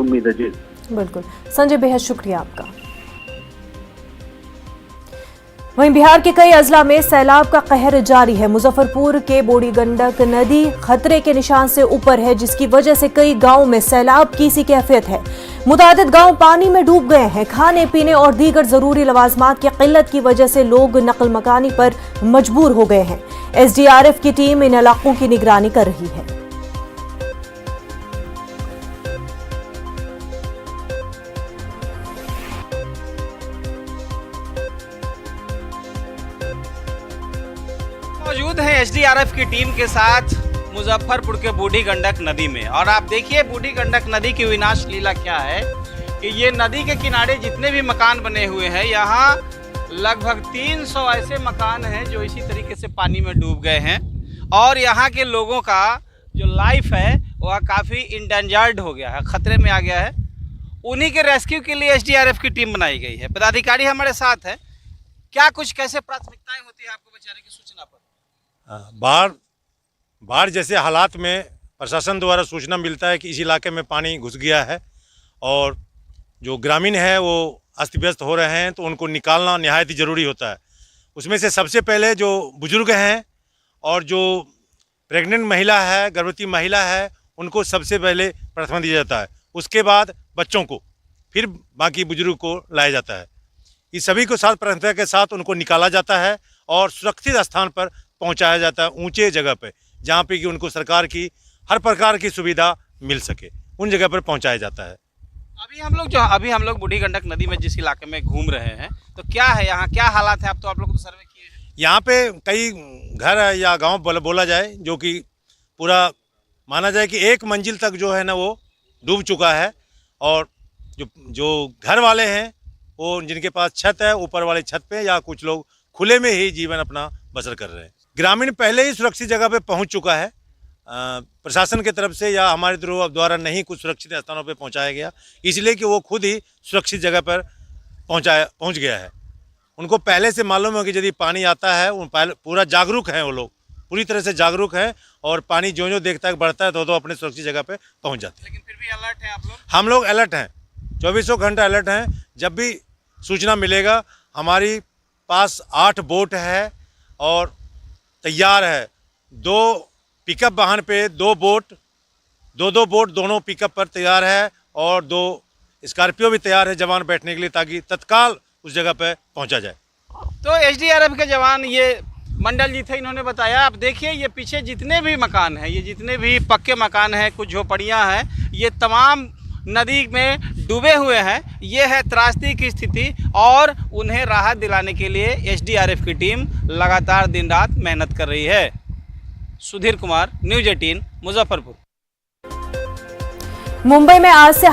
उम्मीद है जी। बिल्कुल संजय, बेहद शुक्रिया आपका। वहीं बिहार के कई अजला में सैलाब का कहर जारी है। मुजफ्फरपुर के बूढ़ी गंडक नदी खतरे के निशान से ऊपर है, जिसकी वजह से कई गांवों में सैलाब की सी कैफियत है। मुतादिद गांव पानी में डूब गए हैं। खाने पीने और दीगर जरूरी लवाजमात की किल्लत की वजह से लोग नकल मकानी पर मजबूर हो गए हैं। एसडीआरएफ की टीम इन इलाकों की निगरानी कर रही है। मौजूद है एसडीआरएफ की टीम के साथ मुजफ्फरपुर के बूढ़ी गंडक नदी में, और आप देखिए बूढ़ी गंडक नदी की विनाश लीला क्या है कि ये नदी के किनारे जितने भी मकान बने हुए हैं, यहाँ लगभग 300 ऐसे मकान हैं जो इसी तरीके से पानी में डूब गए हैं, और यहाँ के लोगों का जो लाइफ है वह काफ़ी इंडेंजर्ड हो गया है, खतरे में आ गया है। उन्हीं के रेस्क्यू के लिए एसडीआरएफ की टीम बनाई गई है। पदाधिकारी हमारे साथ है। क्या कुछ कैसे प्राथमिकताएं होती है आपको बचाने की सूचना पर? बाढ़ जैसे हालात में प्रशासन द्वारा सूचना मिलता है कि इस इलाके में पानी घुस गया है और जो ग्रामीण है वो अस्त व्यस्त हो रहे हैं, तो उनको निकालना निहायत ही ज़रूरी होता है। उसमें से सबसे पहले जो बुजुर्ग हैं और जो प्रेग्नेंट महिला है, गर्भवती महिला है, उनको सबसे पहले प्राथमिकता दिया जाता है। उसके बाद बच्चों को, फिर बाकी बुजुर्ग को लाया जाता है। इस सभी को साथ प्राथमिकता के साथ उनको निकाला जाता है और सुरक्षित स्थान पर पहुंचाया जाता है, ऊंचे जगह पे, जहां पे कि उनको सरकार की हर प्रकार की सुविधा मिल सके, उन जगह पर पहुंचाया जाता है। अभी हम लोग बूढ़ी गंडक नदी में जिस इलाके में घूम रहे हैं, तो क्या है यहाँ, क्या हालात है? आप लोग तो सर्वे किए हैं। यहाँ पे कई घर है या गांव बोला जाए, जो कि पूरा माना जाए कि एक मंजिल तक जो है ना वो डूब चुका है, और जो घर वाले हैं वो जिनके पास छत है, ऊपर वाले छत पे, या कुछ लोग खुले में ही जीवन अपना बसर कर रहे हैं। ग्रामीण पहले ही सुरक्षित जगह पे पहुंच चुका है। प्रशासन की तरफ से या हमारे द्वारा नहीं कुछ सुरक्षित स्थानों पे पहुंचाया गया, इसलिए कि वो खुद ही सुरक्षित जगह पर पहुंच गया है। उनको पहले से मालूम है कि यदि पानी आता है, वो पूरा जागरूक हैं, वो लोग पूरी तरह से जागरूक हैं, और पानी जो देखता है बढ़ता है तो अपने सुरक्षित जगह पर पहुँच जाते हैं। लेकिन फिर भी अलर्ट है आप लोग? हम लोग अलर्ट हैं, 24 घंटा अलर्ट हैं। जब भी सूचना मिलेगा, हमारी पास 8 बोट है और तैयार है। 2 पिकअप वाहन पे 2 बोट, 2 बोट दोनों पिकअप पर तैयार है, और 2 स्कॉर्पियो भी तैयार है जवान बैठने के लिए, ताकि तत्काल उस जगह पे पहुंचा जाए। तो एसडीआरएफ के जवान, ये मंडल जी थे, इन्होंने बताया। आप देखिए ये पीछे जितने भी मकान हैं, ये जितने भी पक्के मकान हैं, कुछ झोपड़ियाँ हैं, ये तमाम नदी में डूबे हुए हैं। ये है त्रासदी की स्थिति, और उन्हें राहत दिलाने के लिए एसडीआरएफ की टीम लगातार दिन रात मेहनत कर रही है। सुधीर कुमार, न्यूज़ 18, मुजफ्फरपुर। मुंबई में आज से